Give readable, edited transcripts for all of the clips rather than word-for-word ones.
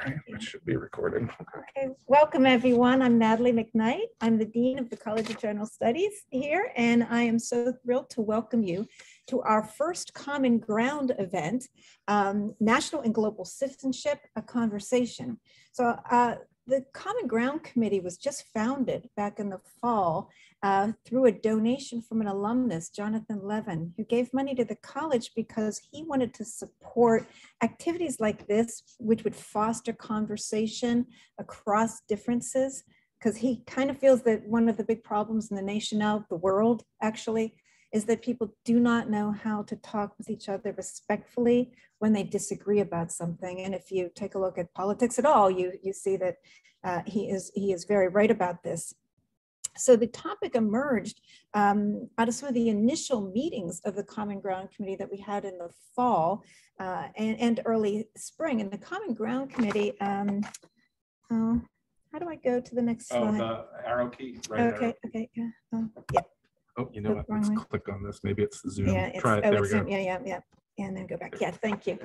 right, it should be recorded. Okay, welcome everyone. I'm Natalie McKnight. I'm the Dean of the College of General Studies here, and I am so thrilled to welcome you to our first Common Ground event, National and Global Citizenship, a Conversation. So the Common Ground Committee was just founded back in the fall through a donation from an alumnus, Jonathan Levin, who gave money to the college because he wanted to support activities like this, which would foster conversation across differences, because he kind of feels that one of the big problems in the nation now, the world actually, is that people do not know how to talk with each other respectfully when they disagree about something. And if you take a look at politics at all, you see that he is very right about this. So the topic emerged out of some of the initial meetings of the Common Ground Committee that we had in the fall and early spring. And the Common Ground Committee, how do I go to the next slide? Oh, the arrow key, right? Okay, okay, yeah. Yeah. Oh, you know what? Let's click on this. Maybe it's the Zoom. Yeah, Try it. There we go. Yeah. And then go back. Yeah, thank you.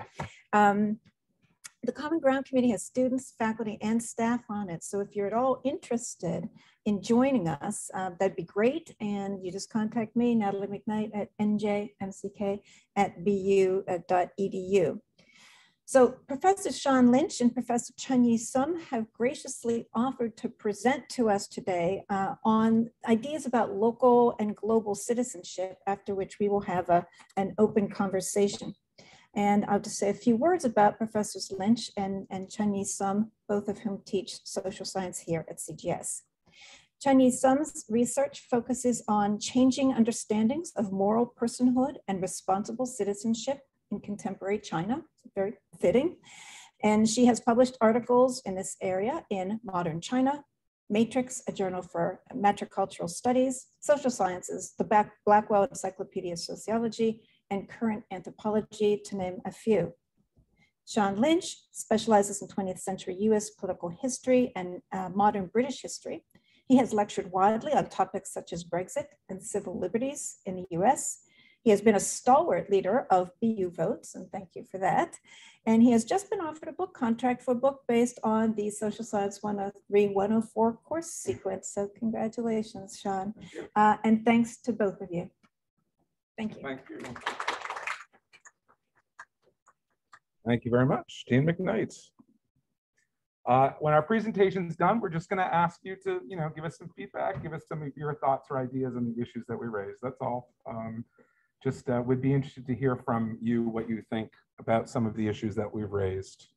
The Common Ground Committee has students, faculty, and staff on it. So if you're at all interested in joining us, that'd be great. And you just contact me, Natalie McKnight, at njmck@bu.edu. So Professor Shawn Lynch and Professor Chun-Yi have graciously offered to present to us today on ideas about local and global citizenship, after which we will have an open conversation. And I'll just say a few words about Professors Lynch and Chun-Yi, both of whom teach social science here at CGS. Chun-Yi's research focuses on changing understandings of moral personhood and responsible citizenship in contemporary China. It's very fitting. And she has published articles in this area in Modern China, Matrix, a journal for metrocultural studies, social sciences, the Blackwell Encyclopedia of Sociology, and Current Anthropology, to name a few. Shawn Lynch specializes in 20th century US political history and modern British history. He has lectured widely on topics such as Brexit and civil liberties in the US. He has been a stalwart leader of BU votes, and thank you for that. And he has just been offered a book contract for a book based on the Social Science 103-104 course sequence. So congratulations, Shawn. And thanks to both of you. Thank you. Thank you. Thank you very much, Dean McKnight. When our presentation's done, we're just going to ask you to, give us some feedback, give us some of your thoughts or ideas on the issues that we raised. That's all. Would be interested to hear from you what you think about some of the issues that we've raised.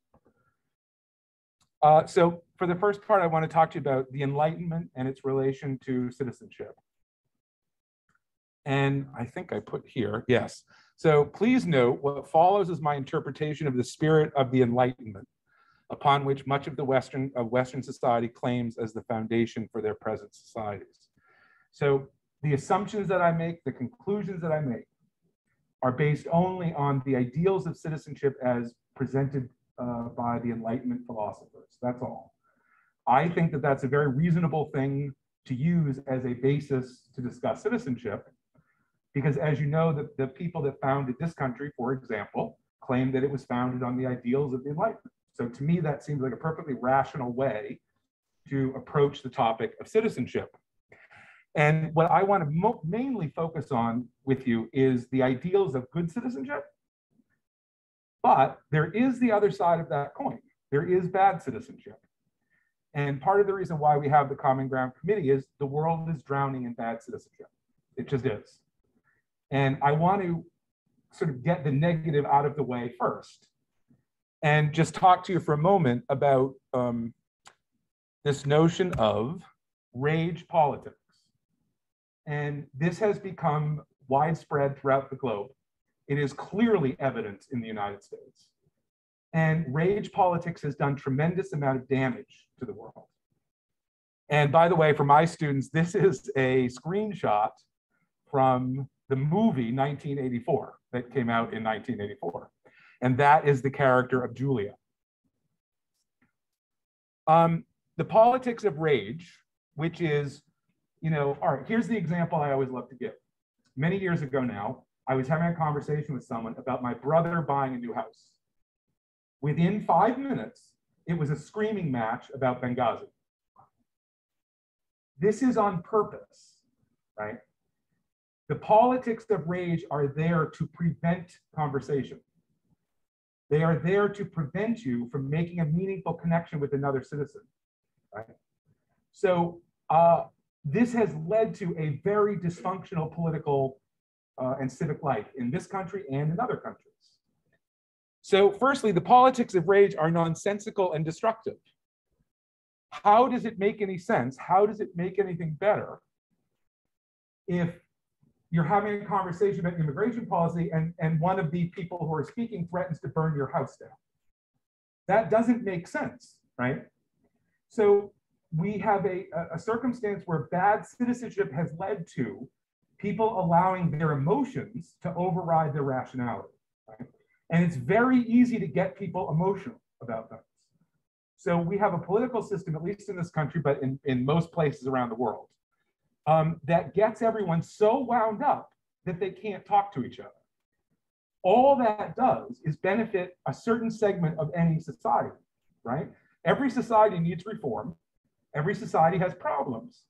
So for the first part, I want to talk to you about the Enlightenment and its relation to citizenship. And I think I put here, yes. So please note what follows is my interpretation of the spirit of the Enlightenment, upon which much of the Western society claims as the foundation for their present societies. So the assumptions that I make, the conclusions that I make, are based only on the ideals of citizenship as presented by the Enlightenment philosophers. That's all. I think that that's a very reasonable thing to use as a basis to discuss citizenship, because as you know, the people that founded this country, for example, claimed that it was founded on the ideals of the Enlightenment. So to me, that seems like a perfectly rational way to approach the topic of citizenship. And what I want to mainly focus on with you is the ideals of good citizenship. But there is the other side of that coin. There is bad citizenship. And part of the reason why we have the Common Ground Committee is the world is drowning in bad citizenship. It just is. And I want to sort of get the negative out of the way first and just talk to you for a moment about this notion of rage politics. And this has become widespread throughout the globe. It is clearly evident in the United States. And rage politics has done tremendous amount of damage to the world. And by the way, for my students, this is a screenshot from the movie 1984 that came out in 1984. And that is the character of Julia. The politics of rage, which is, all right, here's the example I always love to give. Many years ago now, I was having a conversation with someone about my brother buying a new house. Within 5 minutes, it was a screaming match about Benghazi. This is on purpose, right? The politics of rage are there to prevent conversation. They are there to prevent you from making a meaningful connection with another citizen, right? So this has led to a very dysfunctional political and civic life in this country and in other countries. So firstly, the politics of rage are nonsensical and destructive. How does it make any sense? How does it make anything better if you're having a conversation about immigration policy and one of the people who are speaking threatens to burn your house down? That doesn't make sense, right? So we have a circumstance where bad citizenship has led to people allowing their emotions to override their rationality, right? And it's very easy to get people emotional about things. So we have a political system, at least in this country, but in most places around the world, that gets everyone so wound up that they can't talk to each other. All that does is benefit a certain segment of any society, right? Every society needs reform. Every society has problems.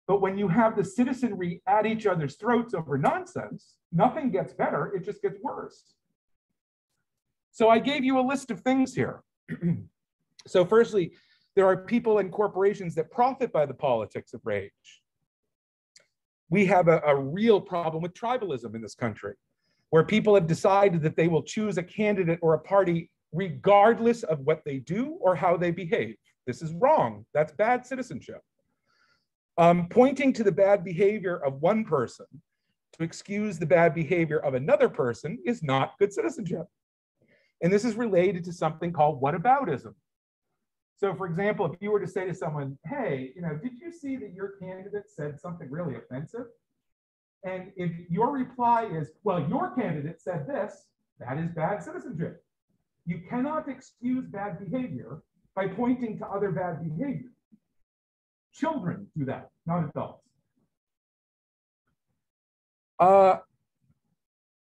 But when you have the citizenry at each other's throats over nonsense, nothing gets better, it just gets worse. So I gave you a list of things here. So firstly, there are people and corporations that profit by the politics of rage. We have a real problem with tribalism in this country, where people have decided that they will choose a candidate or a party regardless of what they do or how they behave. This is wrong. That's bad citizenship. Pointing to the bad behavior of one person to excuse the bad behavior of another person is not good citizenship. And this is related to something called whataboutism. So for example, if you were to say to someone, hey, did you see that your candidate said something really offensive? And if your reply is, well, your candidate said this, that is bad citizenship. You cannot excuse bad behavior by pointing to other bad behavior. Children do that, not adults.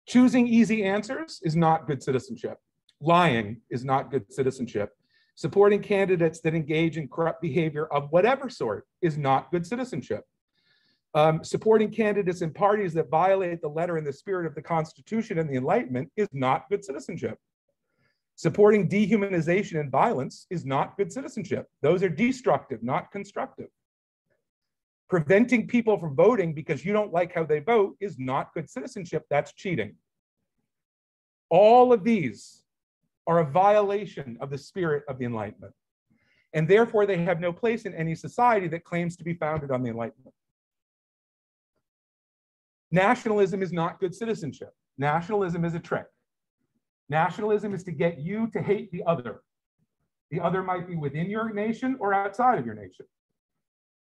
Choosing easy answers is not good citizenship. Lying is not good citizenship. Supporting candidates that engage in corrupt behavior of whatever sort is not good citizenship. Supporting candidates and parties that violate the letter and the spirit of the Constitution and the Enlightenment is not good citizenship. Supporting dehumanization and violence is not good citizenship. Those are destructive, not constructive. Preventing people from voting because you don't like how they vote is not good citizenship. That's cheating. All of these are a violation of the spirit of the Enlightenment. And therefore, they have no place in any society that claims to be founded on the Enlightenment. Nationalism is not good citizenship. Nationalism is a trick. Nationalism is to get you to hate the other. The other might be within your nation or outside of your nation.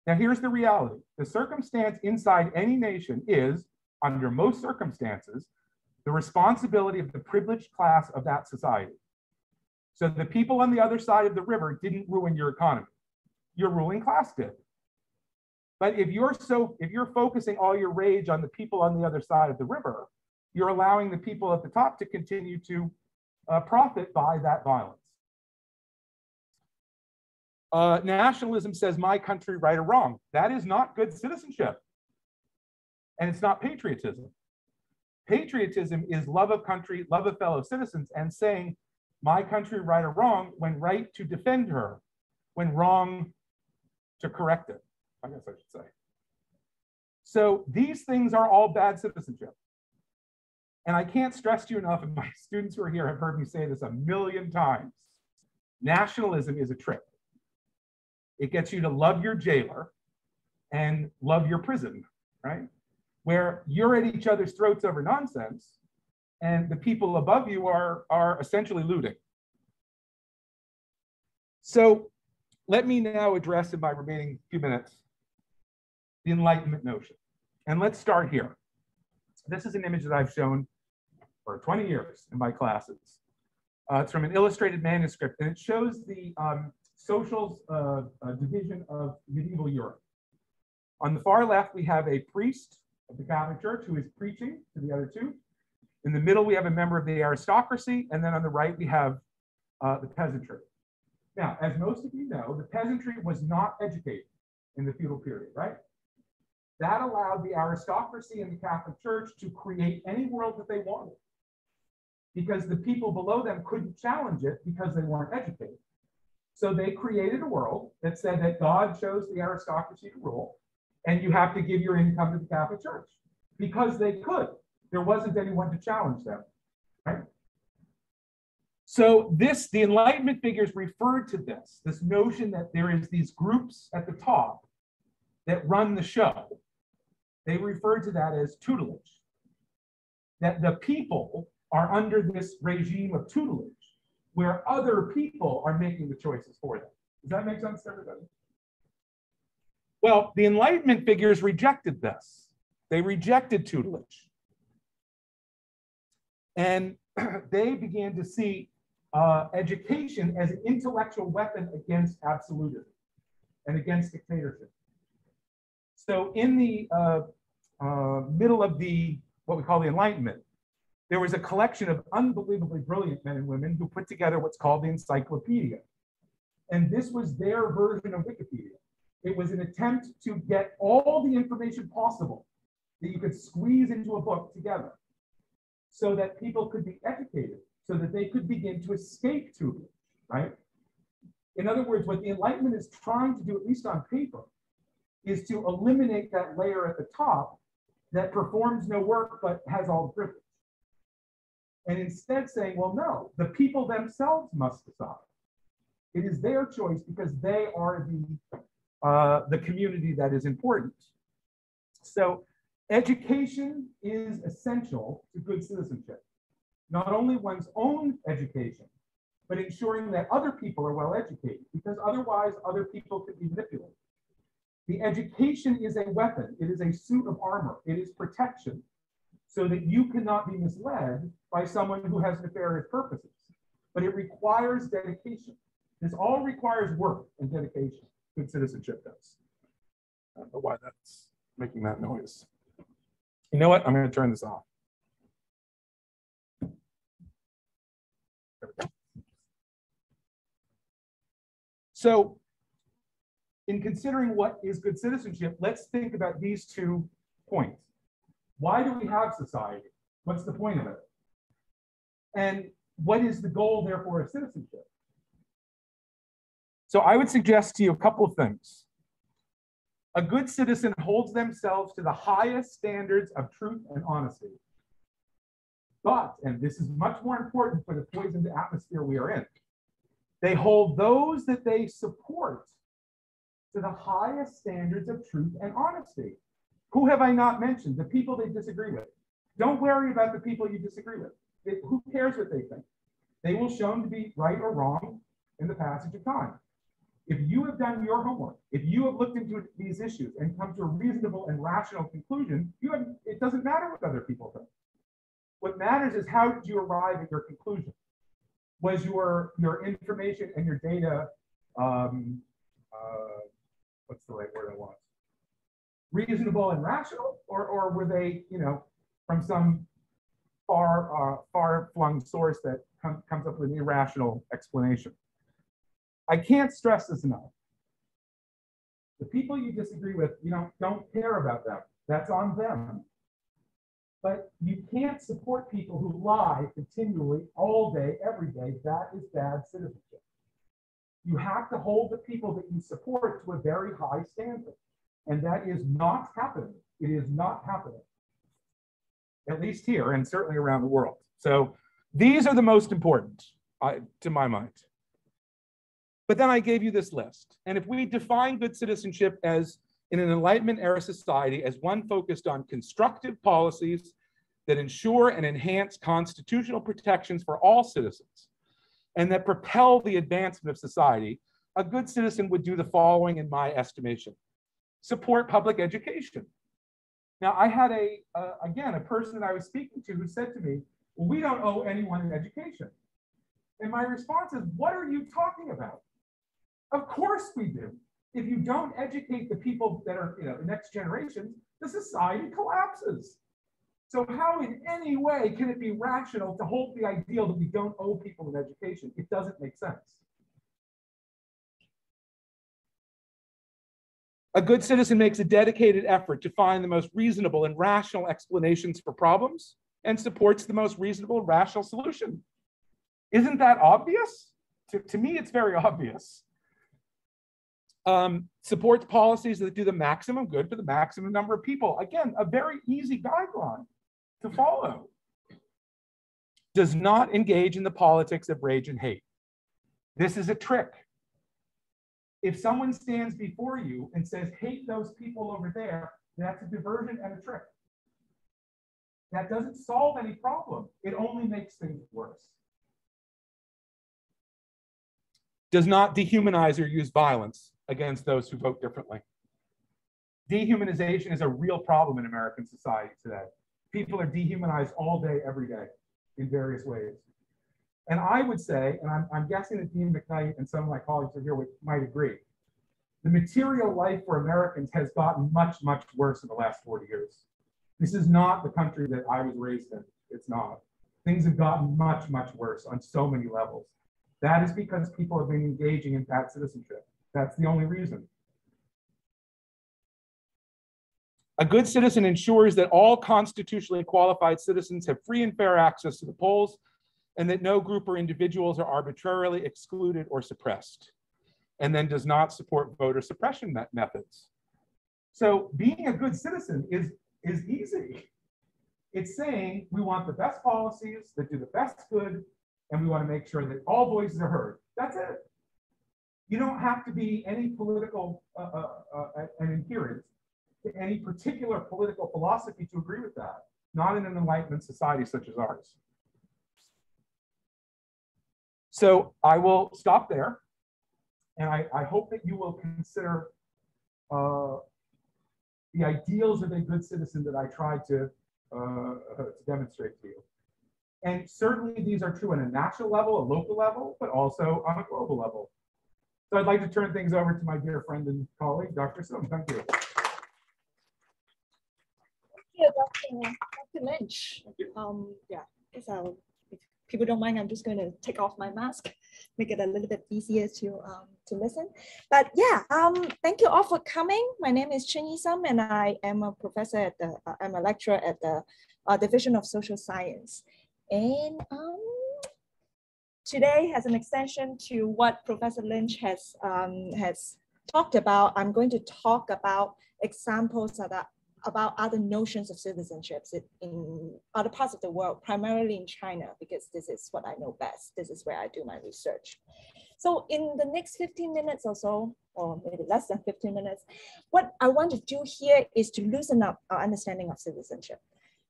Now, here's the reality. The circumstance inside any nation is, under most circumstances, the responsibility of the privileged class of that society. So the people on the other side of the river didn't ruin your economy. Your ruling class did. But if you're focusing all your rage on the people on the other side of the river, you're allowing the people at the top to continue to profit by that violence. Nationalism says my country right or wrong. That is not good citizenship. And it's not patriotism. Patriotism is love of country, love of fellow citizens, and saying my country right or wrong, when right to defend her, when wrong to correct it, I guess I should say. So these things are all bad citizenship. And I can't stress to you enough, and my students who are here have heard me say this a million times. Nationalism is a trick. It gets you to love your jailer and love your prison, right? Where you're at each other's throats over nonsense, and the people above you are essentially looting. So let me now address in my remaining few minutes the Enlightenment notion. And let's start here. This is an image that I've shown for 20 years in my classes. It's from an illustrated manuscript, and it shows the socials division of medieval Europe. On the far left, we have a priest of the Catholic Church who is preaching to the other two. In the middle, we have a member of the aristocracy, and then on the right, we have the peasantry. Now, as most of you know, the peasantry was not educated in the feudal period, right? That allowed the aristocracy and the Catholic Church to create any world that they wanted, because the people below them couldn't challenge it because they weren't educated. So they created a world that said that God chose the aristocracy to rule, and you have to give your income to the Catholic Church because they could. There wasn't anyone to challenge them, right? So the Enlightenment figures referred to this notion that there is these groups at the top that run the show. They referred to that as tutelage, that the people are under this regime of tutelage where other people are making the choices for them. Does that make sense to everybody? Well, the Enlightenment figures rejected this. They rejected tutelage. And they began to see education as an intellectual weapon against absolutism and against dictatorship. So in the middle of what we call the Enlightenment, there was a collection of unbelievably brilliant men and women who put together what's called the Encyclopedia. And this was their version of Wikipedia. It was an attempt to get all the information possible that you could squeeze into a book together so that people could be educated, so that they could begin to escape tutelage, right? In other words, what the Enlightenment is trying to do, at least on paper, is to eliminate that layer at the top that performs no work but has all the privilege. And instead saying, well, no, the people themselves must decide. It is their choice because they are the community that is important. So education is essential to good citizenship. Not only one's own education, but ensuring that other people are well educated, because otherwise other people could be manipulated. The education is a weapon. It is a suit of armor. It is protection so that you cannot be misled by someone who has nefarious purposes. But it requires dedication. This all requires work and dedication. Good citizenship does. I don't know why that's making that noise. You know what? I'm going to turn this off. There we go. So, in considering what is good citizenship, let's think about these 2 points. Why do we have society? What's the point of it? And what is the goal, therefore, of citizenship? So I would suggest to you a couple of things. A good citizen holds themselves to the highest standards of truth and honesty. But, and this is much more important for the poisoned atmosphere we are in, they hold those that they support to the highest standards of truth and honesty. Who have I not mentioned? The people they disagree with. Don't worry about the people you disagree with. Who cares what they think? They will show them to be right or wrong in the passage of time. If you have done your homework, if you have looked into these issues and come to a reasonable and rational conclusion, it doesn't matter what other people think. What matters is how did you arrive at your conclusion? Was your information and your data, what's the right word I want? Reasonable and rational, or were they, from some far-flung source that comes up with an irrational explanation? I can't stress this enough. The people you disagree with, don't care about them. That's on them. But you can't support people who lie continually, all day, every day. That is bad citizenship. You have to hold the people that you support to a very high standard. And that is not happening. It is not happening. At least here and certainly around the world. So these are the most important, to my mind. But then I gave you this list. And if we define good citizenship as in an Enlightenment era society as one focused on constructive policies that ensure and enhance constitutional protections for all citizens and that propel the advancement of society, a good citizen would do the following in my estimation. Support public education. Now, I had again, a person that I was speaking to who said to me, well, we don't owe anyone an education. And my response is, what are you talking about? Of course we do. If you don't educate the people that are, the next generations, the society collapses. So how in any way can it be rational to hold the ideal that we don't owe people an education? It doesn't make sense. A good citizen makes a dedicated effort to find the most reasonable and rational explanations for problems and supports the most reasonable and rational solution. Isn't that obvious? To me, it's very obvious. Supports policies that do the maximum good for the maximum number of people. Again, a very easy guideline to follow. Does not engage in the politics of rage and hate. This is a trick. If someone stands before you and says, hate those people over there, that's a diversion and a trick. That doesn't solve any problem. It only makes things worse. Does not dehumanize or use violence against those who vote differently. Dehumanization is a real problem in American society today. People are dehumanized all day, every day, in various ways. And I would say, and I'm guessing that Dean McKnight and some of my colleagues are here might agree, the material life for Americans has gotten much, much worse in the last 40 years. This is not the country that I was raised in. It's not. Things have gotten much, much worse on so many levels. That is because people have been engaging in bad citizenship. That's the only reason. A good citizen ensures that all constitutionally qualified citizens have free and fair access to the polls and that no group or individuals are arbitrarily excluded or suppressed, and then does not support voter suppression methods. So being a good citizen is easy. It's saying we want the best policies that do the best good, and we want to make sure that all voices are heard. That's it. You don't have to be any political an adherent to any particular political philosophy to agree with that, not in an Enlightenment society such as ours. So I will stop there, and I hope that you will consider the ideals of a good citizen that I tried to demonstrate to you. And certainly these are true on a national level, a local level, but also on a global level. So I'd like to turn things over to my dear friend and colleague, Dr. Sung. Thank you. Thank you, Dr. Lynch. Yeah, if people don't mind, I'm just going to take off my mask, make it a little bit easier to listen. But yeah, thank you all for coming. My name is Chun-Yi, and I am a professor at I'm a lecturer at the Division of Social Science. And today, as an extension to what Professor Lynch has talked about, I'm going to talk about examples about other notions of citizenship in other parts of the world, primarily in China, because this is what I know best. This is where I do my research. So in the next 15 minutes or so, or maybe less than 15 minutes, what I want to do here is to loosen up our understanding of citizenship.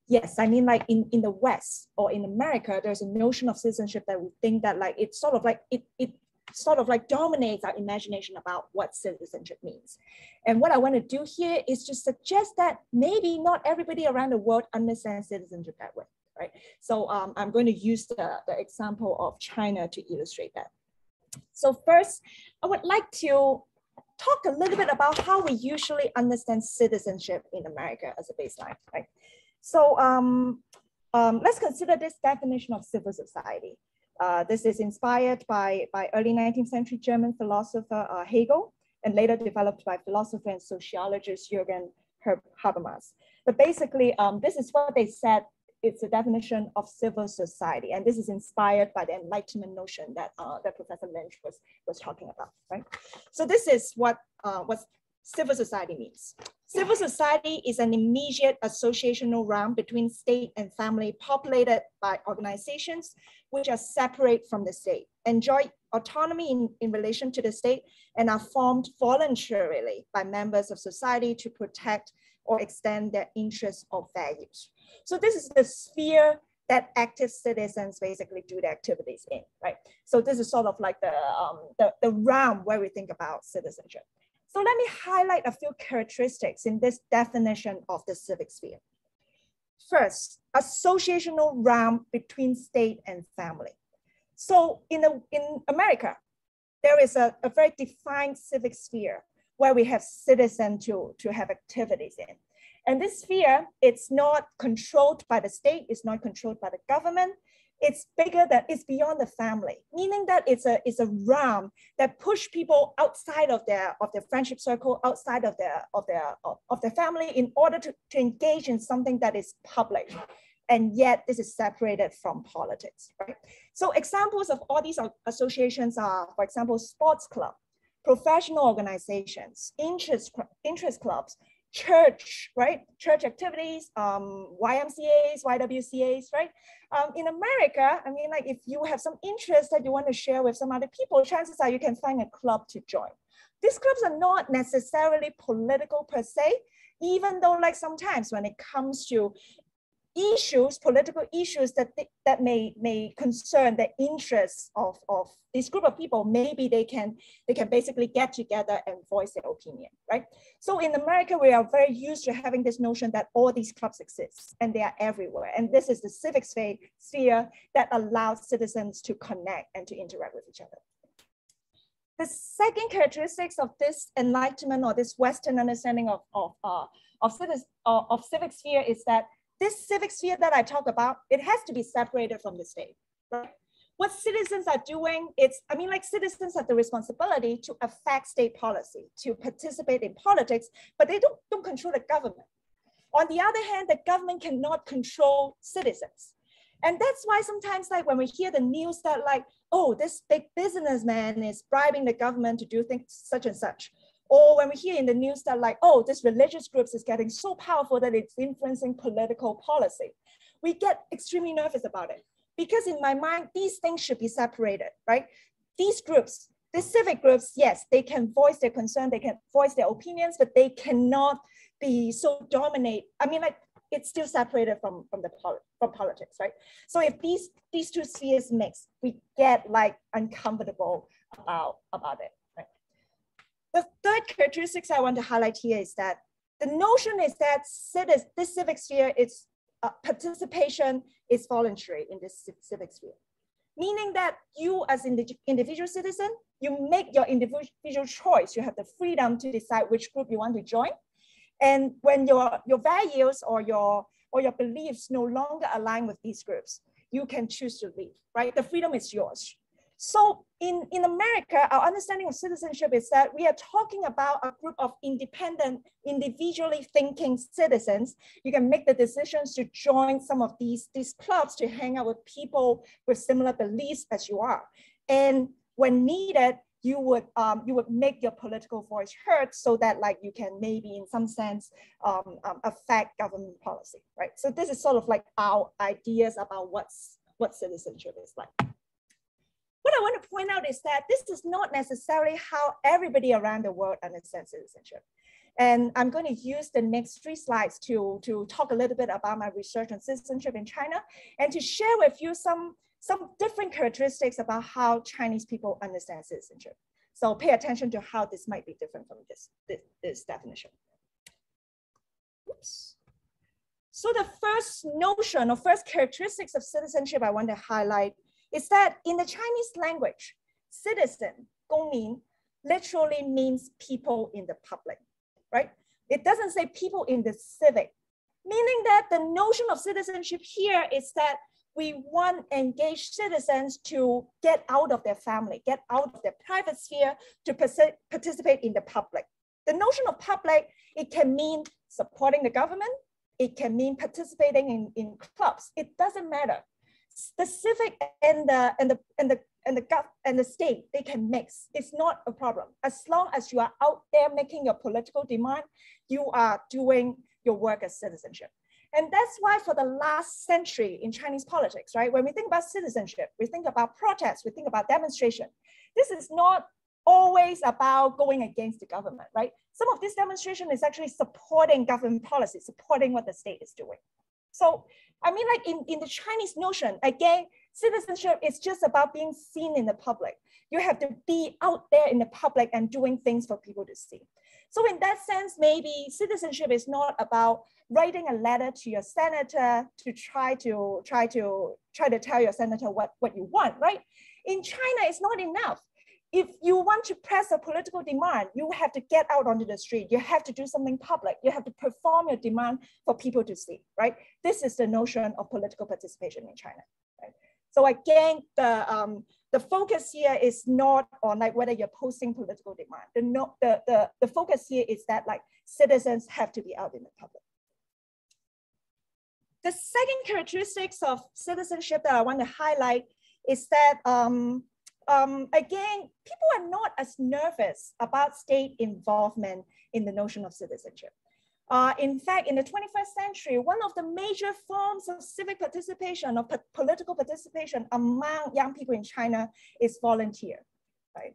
Yes, I mean, like in the West or in America, there's a notion of citizenship that we think that like it's sort of like it sort of like dominates our imagination about what citizenship means. And what I want to do here is to suggest that maybe not everybody around the world understands citizenship that way, right? So I'm going to use the example of China to illustrate that. So first, I would like to talk a little bit about how we usually understand citizenship in America as a baseline, right? So let's consider this definition of civil society. This is inspired by early 19th century German philosopher Hegel, and later developed by philosopher and sociologist Jürgen Habermas. But basically, this is what they said. It's a definition of civil society, and this is inspired by the Enlightenment notion that Professor Lynch was talking about, right? So this is what civil society means. Civil society is an immediate associational realm between state and family, populated by organizations which are separate from the state, enjoy autonomy in relation to the state, and are formed voluntarily by members of society to protect or extend their interests or values. So this is the sphere that active citizens basically do their activities in, right? So this is sort of like the realm where we think about citizenship. So let me highlight a few characteristics in this definition of the civic sphere. First, associational realm between state and family. So in America, there is a very defined civic sphere where we have citizens to have activities in. And this sphere, it's not controlled by the state, it's not controlled by the government. it's bigger than, it's beyond the family, meaning that it's a realm that push people outside of their friendship circle, outside of their family, in order to engage in something that is public. And yet this is separated from politics, right? So examples of all these associations are, for example, sports club, professional organizations, interest clubs, church, right? Church activities, YMCAs, YWCAs, right? In America, I mean, like if you have some interest that you want to share with some other people, chances are you can find a club to join. These clubs are not necessarily political per se, even though like sometimes when it comes to issues, political issues that may concern the interests of this group of people, maybe they can basically get together and voice their opinion, right? So in America, we are very used to having this notion that all these clubs exist and they are everywhere. And this is the civic sphere that allows citizens to connect and to interact with each other. The second characteristics of this enlightenment or this Western understanding of civic sphere is that this civic sphere that I talk about, it has to be separated from the state, right? What citizens are doing, I mean, like citizens have the responsibility to affect state policy, to participate in politics, but they don't control the government. On the other hand, the government cannot control citizens. And that's why sometimes like when we hear the news that like, oh, this big businessman is bribing the government to do things such and such. Or when we hear in the news that like, oh, this religious groups is getting so powerful that it's influencing political policy, we get extremely nervous about it. Because in my mind, these things should be separated, right? These groups, these civic groups, yes, they can voice their concern, they can voice their opinions, but they cannot be so dominate. I mean, like it's still separated from politics, right? So if these two spheres mix, we get like uncomfortable about it. The third characteristics I want to highlight here is that the notion is that this civic sphere, its participation is voluntary in this civic sphere. Meaning that you as an individual citizen, you make your individual choice. You have the freedom to decide which group you want to join. And when your values or your beliefs no longer align with these groups, you can choose to leave, right? The freedom is yours. So in America, our understanding of citizenship is that we are talking about a group of independent, individually thinking citizens. You can make the decisions to join some of these clubs to hang out with people with similar beliefs as you are. And when needed, you would make your political voice heard so that like you can maybe in some sense affect government policy, right? So this is sort of like our ideas about what citizenship is like. What I want to point out is that this is not necessarily how everybody around the world understands citizenship. And I'm going to use the next 3 slides to talk a little bit about my research on citizenship in China and to share with you some different characteristics about how Chinese people understand citizenship. So pay attention to how this might be different from this definition. Oops. So the first notion or first characteristics of citizenship I want to highlight is that in the Chinese language, citizen, 公民, literally means people in the public, right? It doesn't say people in the civic, meaning that the notion of citizenship here is that we want engaged citizens to get out of their family, get out of their private sphere to participate in the public. The notion of public, it can mean supporting the government, it can mean participating in clubs, it doesn't matter. The civic and the state, they can mix. It's not a problem. As long as you are out there making your political demand, you are doing your work as citizenship. And that's why for the last century in Chinese politics, right, when we think about citizenship, we think about protest, we think about demonstration. This is not always about going against the government, right? Some of this demonstration is actually supporting government policy, supporting what the state is doing. So, I mean, like in the Chinese notion, again, citizenship is just about being seen in the public. You have to be out there in the public and doing things for people to see. So in that sense, maybe citizenship is not about writing a letter to your senator to try to tell your senator what you want, right? In China, it's not enough. If you want to press a political demand, you have to get out onto the street. You have to do something public. You have to perform your demand for people to see, right? This is the notion of political participation in China, right? So again, the focus here is not on like whether you're posting political demand. The focus here is that like citizens have to be out in the public. The second characteristics of citizenship that I want to highlight is that, again, people are not as nervous about state involvement in the notion of citizenship. In fact, in the 21st century, one of the major forms of civic participation or political participation among young people in China is volunteer, right?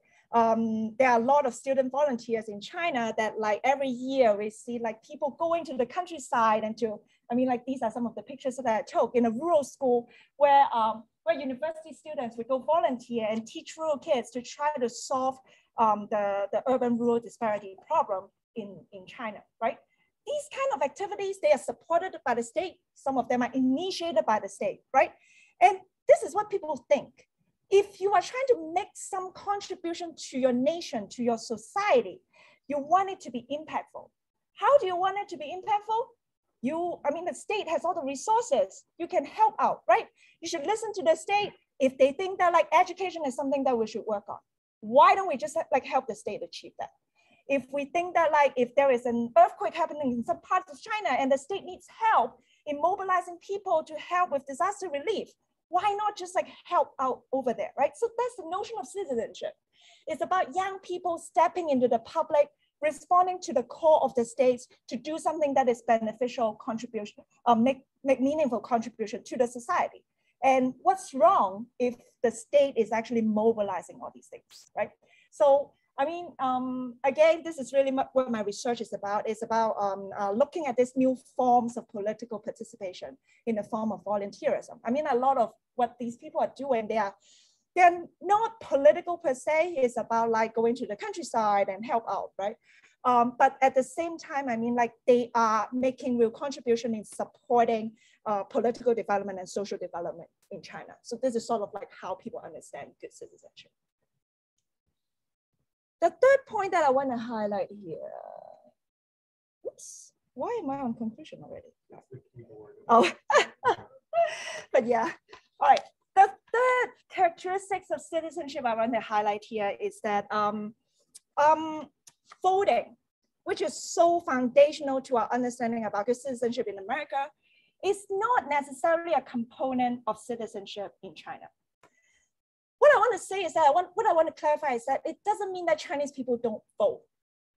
There are a lot of student volunteers in China that like every year we see like people going to the countryside and to, I mean, like these are some of the pictures that I took in a rural school where university students would go volunteer and teach rural kids to try to solve the urban-rural disparity problem in China, right? These kind of activities, they are supported by the state. Some of them are initiated by the state, right? And this is what people think. If you are trying to make some contribution to your nation, to your society, you want it to be impactful. How do you want it to be impactful? I mean, the state has all the resources. You can help out, right? You should listen to the state if they think that like education is something that we should work on. Why don't we just like help the state achieve that? If we think that like if there is an earthquake happening in some parts of China and the state needs help in mobilizing people to help with disaster relief, why not just like help out over there, right? So that's the notion of citizenship. It's about young people stepping into the public, responding to the call of the states to do something that is beneficial contribution, make meaningful contribution to the society. And what's wrong if the state is actually mobilizing all these things, right? So, I mean, again, this is really what my research is about. It's about looking at these new forms of political participation in the form of volunteerism. I mean, a lot of what these people are doing, they're not political per se. It's about like going to the countryside and help out, right? But at the same time, I mean, like they are making real contribution in supporting political development and social development in China. So this is sort of like how people understand good citizenship. The third point that I want to highlight here, oops, why am I on conclusion already? That's the keyboard. Oh, but yeah, all right. The third characteristics of citizenship I want to highlight here is that voting, which is so foundational to our understanding about good citizenship in America, is not necessarily a component of citizenship in China. What I want to say is that what I want to clarify is that it doesn't mean that Chinese people don't vote.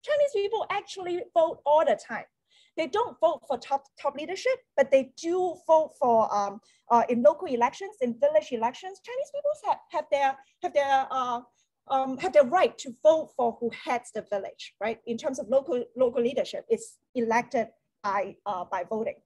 Chinese people actually vote all the time. They don't vote for top leadership, but they do vote for in local elections, in village elections. Chinese people have their right to vote for who heads the village, right? In terms of local leadership, it's elected by voting.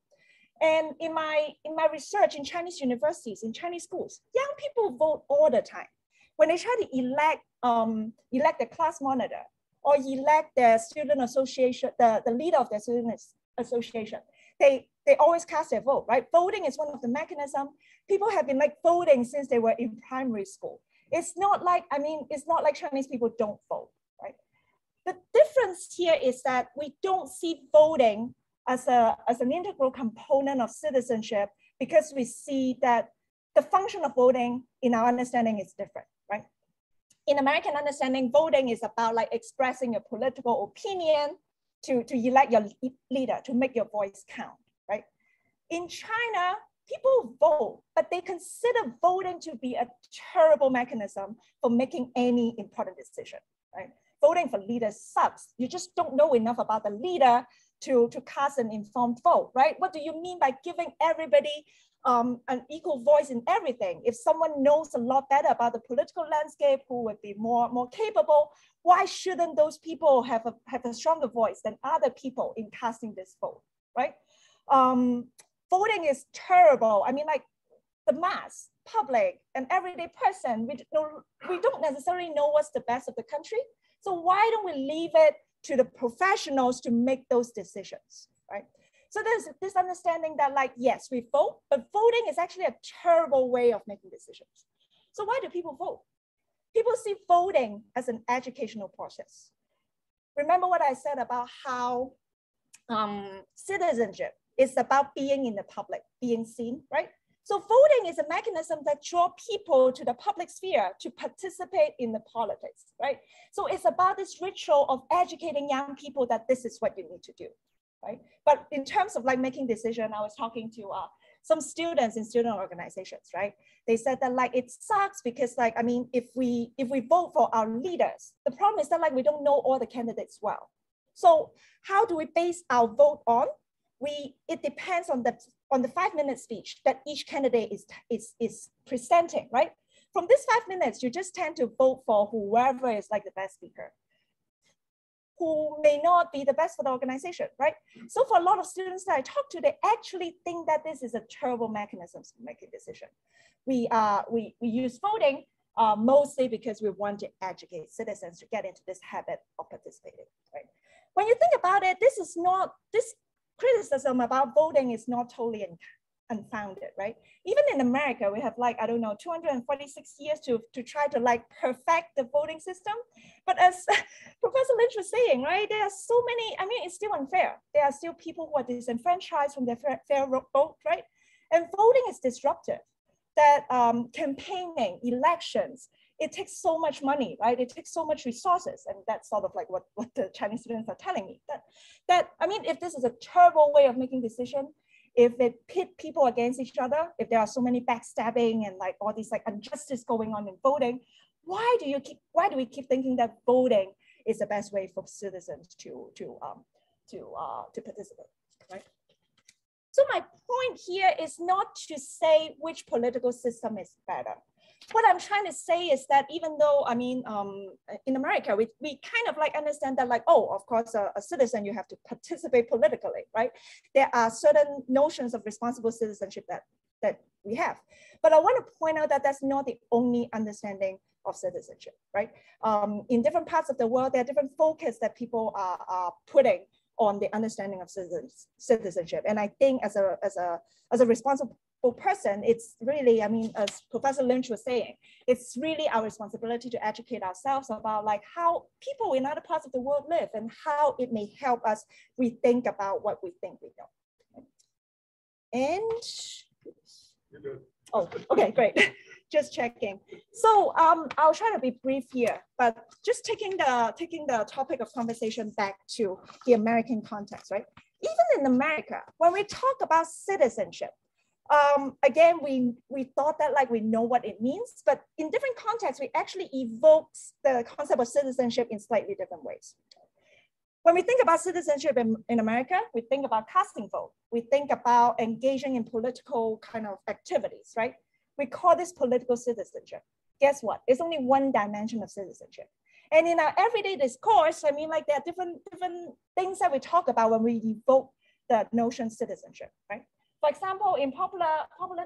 And in my research in Chinese universities, in Chinese schools, young people vote all the time. When they try to elect the class monitor or elect the student association, the leader of the student association, they always cast their vote, right? Voting is one of the mechanisms. People have been like voting since they were in primary school. It's not like, I mean, it's not like Chinese people don't vote, right? The difference here is that we don't see voting as an integral component of citizenship because we see that the function of voting in our understanding is different, right? In American understanding, voting is about like expressing your political opinion to elect your leader, to make your voice count, right? In China, people vote, but they consider voting to be a terrible mechanism for making any important decision, right? Voting for leaders sucks. You just don't know enough about the leader to cast an informed vote, right? What do you mean by giving everybody an equal voice in everything? If someone knows a lot better about the political landscape, who would be more capable, why shouldn't those people have a stronger voice than other people in casting this vote, right? Voting is terrible. I mean, like the mass, public, and everyday person, we don't necessarily know what's the best of the country. So why don't we leave it to the professionals to make those decisions, right? So there's this understanding that like, yes, we vote, but voting is actually a terrible way of making decisions. So why do people vote? People see voting as an educational process. Remember what I said about how citizenship is about being in the public, being seen, right? So voting is a mechanism that draws people to the public sphere to participate in the politics, right? So it's about this ritual of educating young people that this is what you need to do, right? But in terms of like making decision, I was talking to some students in student organizations, right? They said that like it sucks because like, I mean, if we vote for our leaders, the problem is that like we don't know all the candidates well. So how do we base our vote on? It depends on the 5-minute speech that each candidate is presenting, right? From this 5 minutes, you just tend to vote for whoever is like the best speaker, who may not be the best for the organization, right? So for a lot of students that I talk to, they actually think that this is a terrible mechanism for making decision. We use voting mostly because we want to educate citizens to get into this habit of participating, right? When you think about it, this criticism about voting is not totally unfounded, right? Even in America, we have like, I don't know, 246 years to try to like perfect the voting system. But as Professor Lynch was saying, right, there are so many, I mean, it's still unfair. There are still people who are disenfranchised from their fair vote, right? And voting is disruptive. That campaigning, elections, it takes so much money, right? It takes so much resources. And that's sort of like what the Chinese students are telling me. That I mean, if this is a terrible way of making decision, if it pit people against each other, if there are so many backstabbing and like all these like injustice going on in voting, why do we keep thinking that voting is the best way for citizens to participate, right? So my point here is not to say which political system is better. What I'm trying to say is that even though, I mean, in America, we kind of like understand that like, oh, of course, a citizen, you have to participate politically, right? There are certain notions of responsible citizenship that we have. But I want to point out that that's not the only understanding of citizenship, right? In different parts of the world, there are different focus that people are putting on the understanding of citizenship. And I think as a responsible person, it's really, I mean, as Professor Lynch was saying, it's really our responsibility to educate ourselves about like how people in other parts of the world live and how it may help us rethink about what we think we know. And, oh, okay, great. Just checking. So I'll try to be brief here, but just taking the topic of conversation back to the American context, right? Even in America, when we talk about citizenship, again, we thought that like we know what it means, but in different contexts, we actually evoke the concept of citizenship in slightly different ways. When we think about citizenship in America, we think about casting vote. We think about engaging in political kind of activities, right? We call this political citizenship. Guess what? It's only one dimension of citizenship. And in our everyday discourse, I mean, like there are different things that we talk about when we evoke the notion citizenship, right? For example, in popular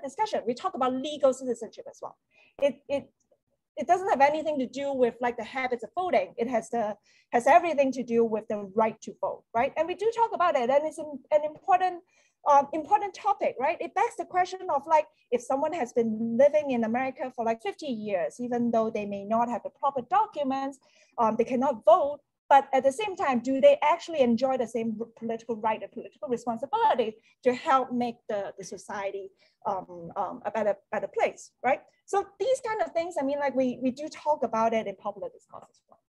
discussion, we talk about legal citizenship as well. It doesn't have anything to do with like the habits of voting. It has everything to do with the right to vote, right? And we do talk about it, and it's an important topic, right? It begs the question of like, if someone has been living in America for like 50 years, even though they may not have the proper documents, they cannot vote, but at the same time, do they actually enjoy the same political right and political responsibility to help make the society a better place, right? So these kind of things, I mean, like we do talk about it in popular discourse as well.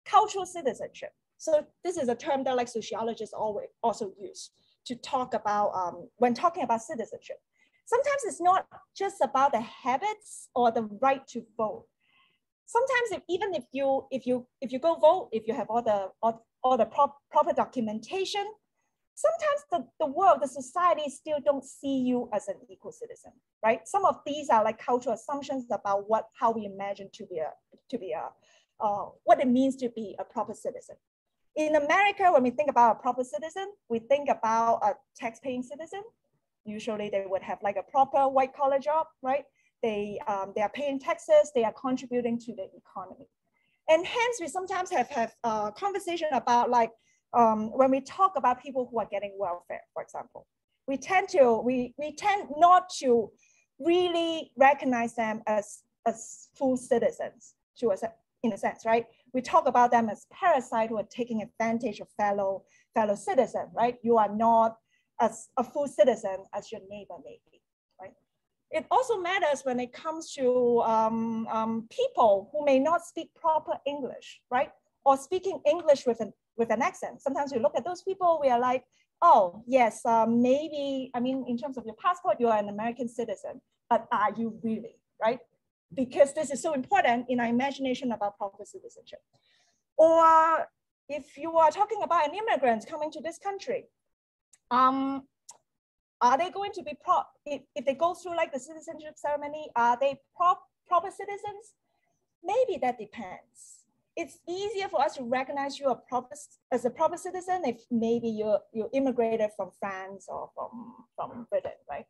Cultural citizenship. So this is a term that like sociologists always also use to talk about when talking about citizenship. Sometimes it's not just about the habits or the right to vote. Sometimes even if you go vote, if you have all the proper documentation, sometimes the world, the society still don't see you as an equal citizen, right? Some of these are like cultural assumptions about how we imagine what it means to be a proper citizen. In America, when we think about a proper citizen, we think about a tax-paying citizen. Usually they would have like a proper white-collar job, right? They are paying taxes, they are contributing to the economy. And hence we sometimes have a conversation about like, when we talk about people who are getting welfare, for example, we tend not to really recognize them as full citizens in a sense, right? We talk about them as parasites who are taking advantage of fellow citizens, right? You are not as a full citizen as your neighbor may be, it also matters when it comes to people who may not speak proper English, right? Or speaking English with an accent. Sometimes we look at those people, we are like, oh, yes, maybe, I mean, in terms of your passport, you are an American citizen, but are you really, right? Because this is so important in our imagination about proper citizenship. Or if you are talking about an immigrant coming to this country, are they going to be if they go through like the citizenship ceremony, are they proper citizens? Maybe that depends. It's easier for us to recognize you as a proper citizen if maybe you immigrated from France or from Britain, right?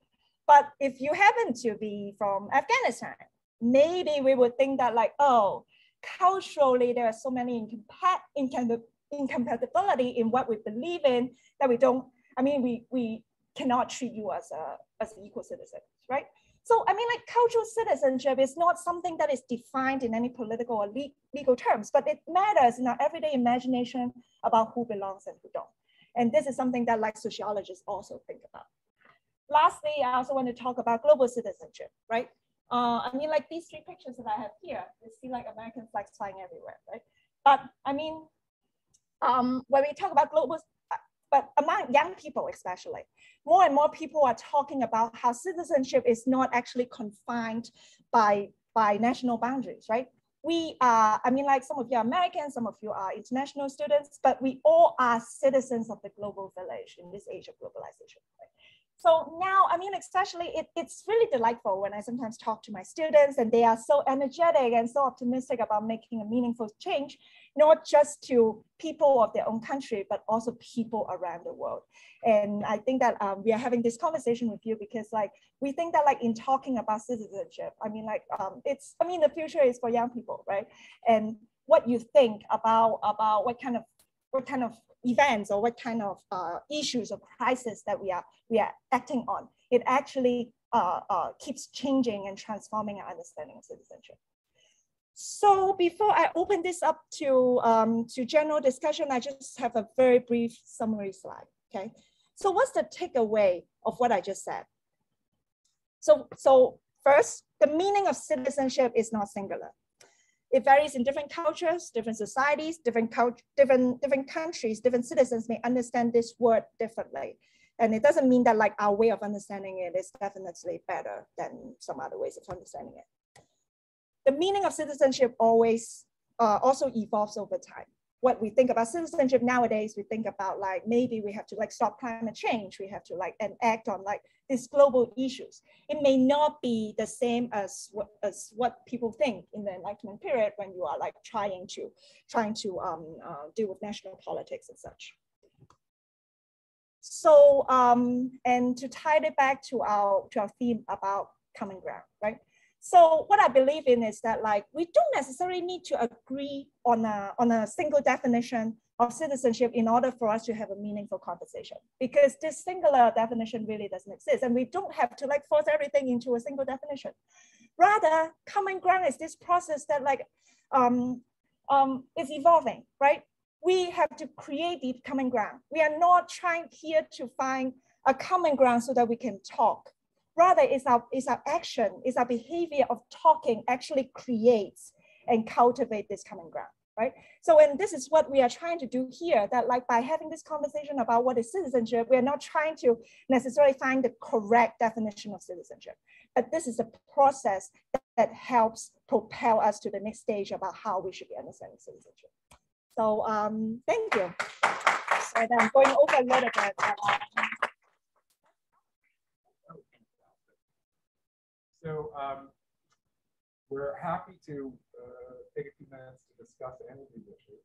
But if you happen to be from Afghanistan, maybe we would think that like, oh, culturally there are so many incompatibility in what we believe in that we don't, I mean, we cannot treat you as an equal citizen, right? So, I mean, like cultural citizenship is not something that is defined in any political or legal terms, but it matters in our everyday imagination about who belongs and who don't. And this is something that like sociologists also think about. Lastly, I also want to talk about global citizenship, right? I mean, like these three pictures that I have here, you see like American flags flying everywhere, right? But I mean, when we talk about global, but among young people especially, more and more people are talking about how citizenship is not actually confined by national boundaries, right? We are, I mean, like some of you are Americans, some of you are international students, but we all are citizens of the global village in this age of globalization, right? So now, I mean, especially it's really delightful when I sometimes talk to my students and they are so energetic and so optimistic about making a meaningful change, not just to people of their own country, but also people around the world. And I think that we are having this conversation with you because like, we think that like in talking about citizenship, I mean, like the future is for young people, right? And what you think about what kind of events or what kind of issues or crisis that we are acting on, it actually keeps changing and transforming our understanding of citizenship. So before I open this up to general discussion, I just have a very brief summary slide, okay? So what's the takeaway of what I just said? So first, the meaning of citizenship is not singular. It varies in different cultures, different societies, different countries, different citizens may understand this word differently. And it doesn't mean that like our way of understanding it is definitely better than some other ways of understanding it. The meaning of citizenship always also evolves over time. What we think about citizenship nowadays, we think about like, maybe we have to like stop climate change. We have to like act on like these global issues. It may not be the same as what people think in the Enlightenment period when you are like trying to deal with national politics and such. So, and to tie it back to our theme about common ground, right? So what I believe in is that like, we don't necessarily need to agree on a single definition of citizenship in order for us to have a meaningful conversation, because this singular definition really doesn't exist. And we don't have to like force everything into a single definition. Rather, common ground is this process that like is evolving, right? We have to create the common ground. We are not trying here to find a common ground so that we can talk. Rather, it's our action, it's our behavior of talking actually creates and cultivate this common ground, right? So, and this is what we are trying to do here, that like by having this conversation about what is citizenship, we are not trying to necessarily find the correct definition of citizenship, but this is a process that helps propel us to the next stage about how we should be understanding citizenship. So, thank you. And I'm going over a little bit. So we're happy to take a few minutes to discuss any of these issues.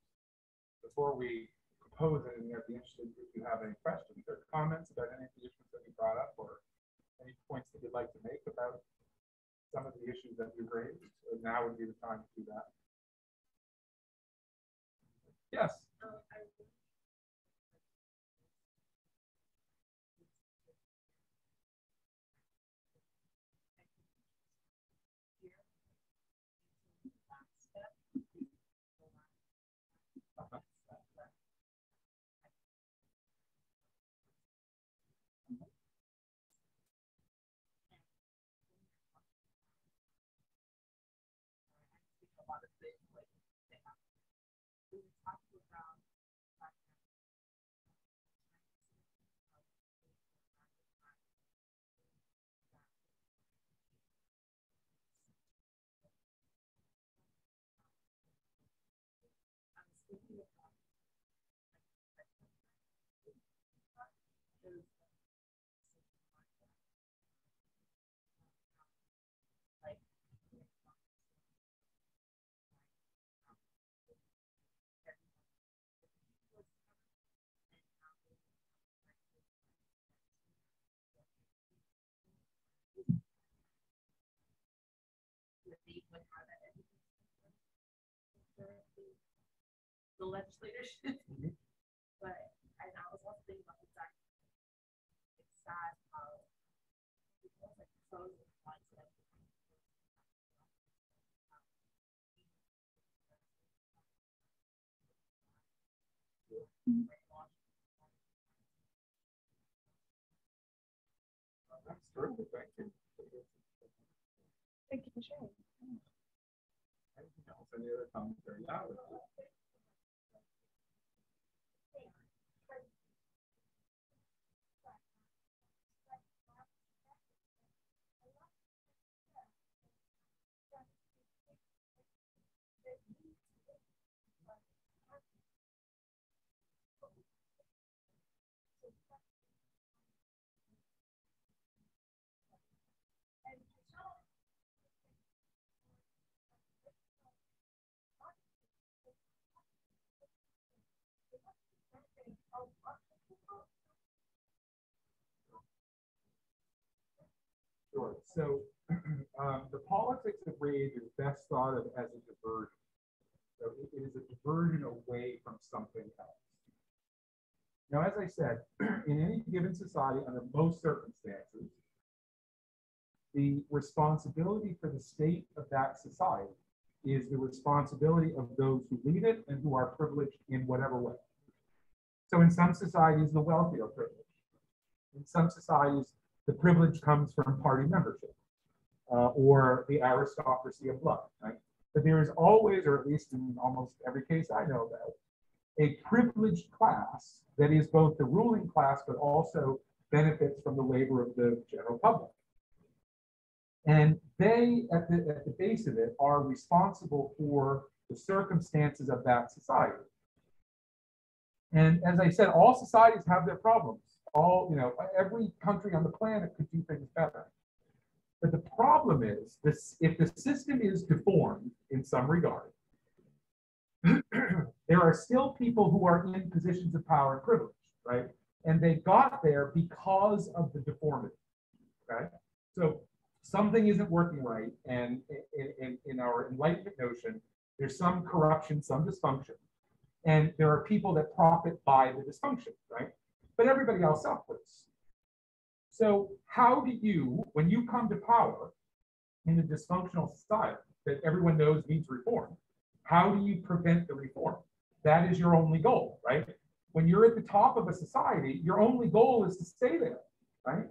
Before we propose anything, I'd be interested if you have any questions or comments about any of the issues that we brought up, or any points that you'd like to make about some of the issues that we've raised. So now would be the time to do that. Yes. the legislatorship. But and I was also thinking about exactly it's sad how it's like pros and cons of That's terrific. Thank you. Thank you for sharing. Anything else? Any other commentary? Yeah. Sure. So the politics of rage is best thought of as a diversion. So it is a diversion away from something else. Now, as I said, in any given society, under most circumstances, the responsibility for the state of that society is the responsibility of those who lead it and who are privileged in whatever way. So in some societies, the wealthy are privileged. In some societies, the privilege comes from party membership or the aristocracy of blood, right? But there is always, or at least in almost every case I know about, a privileged class that is both the ruling class, but also benefits from the labor of the general public. And they, at the base of it, are responsible for the circumstances of that society. And as I said, all societies have their problems. Every country on the planet could do things better. But the problem is this: if the system is deformed in some regard, there are still people who are in positions of power and privilege, right? And they got there because of the deformity, okay? So something isn't working right, and in our Enlightenment notion, there's some corruption, some dysfunction, and there are people that profit by the dysfunction, right? But everybody else suffers. So how do you, when you come to power in a dysfunctional society that everyone knows needs reform, how do you prevent the reform? That is your only goal, right? When you're at the top of a society, your only goal is to stay there, right?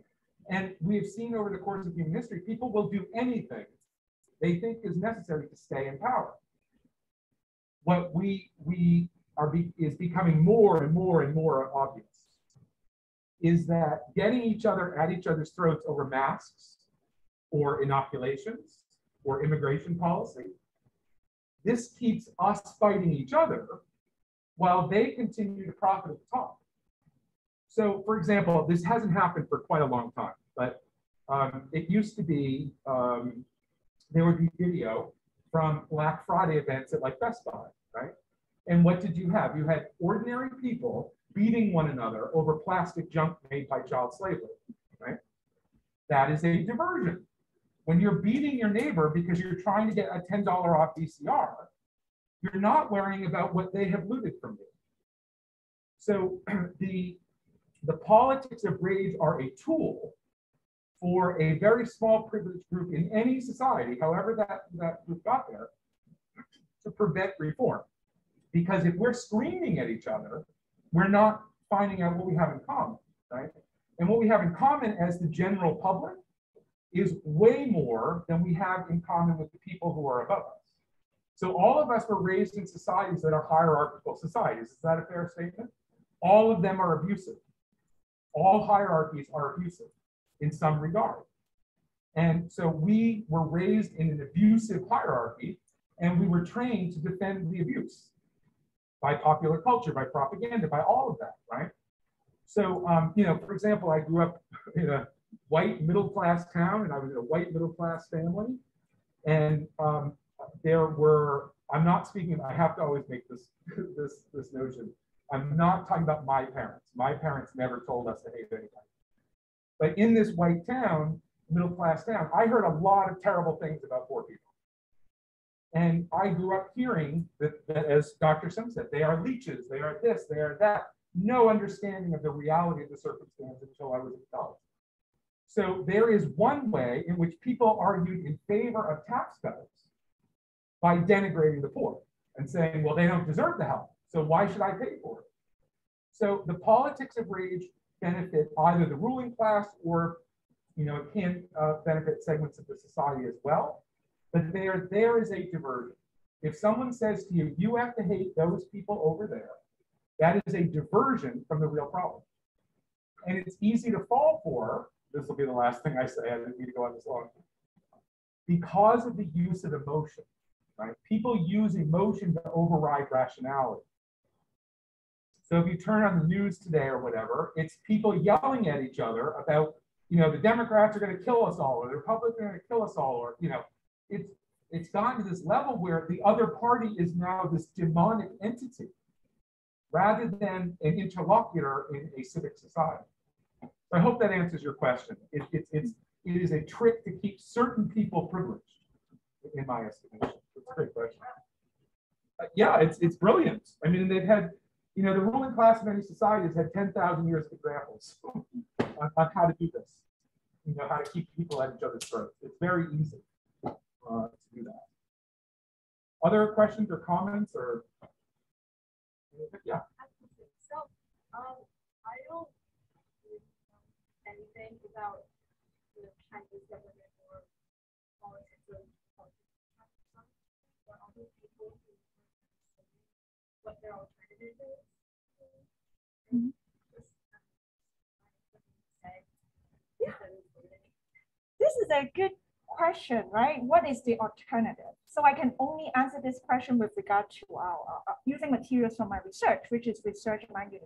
And we have seen over the course of human history, people will do anything they think is necessary to stay in power. What is becoming more and more and more obvious is that getting each other at each other's throats over masks or inoculations or immigration policy, this keeps us fighting each other while they continue to profit at the top. So, for example, this hasn't happened for quite a long time, but it used to be, there would be video from Black Friday events at like Best Buy, right? And what did you have? You had ordinary people beating one another over plastic junk made by child slavery, right? That is a diversion. When you're beating your neighbor because you're trying to get a $10 off VCR, you're not worrying about what they have looted from you. So the politics of rage are a tool for a very small privileged group in any society, however that group got there, to prevent reform. Because if we're screaming at each other, we're not finding out what we have in common, right? And what we have in common as the general public is way more than we have in common with the people who are above us. So all of us were raised in societies that are hierarchical societies. Is that a fair statement? All of them are abusive. All hierarchies are abusive in some regard. And so we were raised in an abusive hierarchy, and we were trained to defend the abuse by popular culture, by propaganda, by all of that, right? So, for example, I grew up in a white middle-class town, and I was in a white middle-class family. And there were, I'm not speaking, I have to always make this notion. I'm not talking about my parents. My parents never told us to hate anybody. But in this white town, middle-class town, I heard a lot of terrible things about poor people. And I grew up hearing that, as Dr. Sim said, they are leeches, they are this, they are that. No understanding of the reality of the circumstance until I was an adult. So there is one way in which people argued in favor of tax cuts by denigrating the poor and saying, well, they don't deserve the help, so why should I pay for it? So the politics of rage benefit either the ruling class or, it can benefit segments of the society as well. But there is a diversion. If someone says to you, you have to hate those people over there, that is a diversion from the real problem. And it's easy to fall for, this will be the last thing I say, I didn't need to go on this long, because of the use of emotion, right? People use emotion to override rationality. So if you turn on the news today or whatever, it's people yelling at each other about, the Democrats are going to kill us all, or the Republicans are going to kill us all, or, it's gotten to this level where the other party is now this demonic entity rather than an interlocutor in a civic society. So I hope that answers your question. It is a trick to keep certain people privileged, in my estimation. It's a great question. Yeah, it's brilliant. I mean, they've had, the ruling class of any society has had 10,000 years of examples on how to do this. How to keep people at each other's throats. It's very easy to do that. Other questions or comments or? Yeah. So, I don't know anything about the Chinese government or politics of China, but other people who what their alternative is. Mm-hmm. Yeah. This is a good question, right? What is the alternative? So I can only answer this question with regard to our using materials from my research, which is research in my university.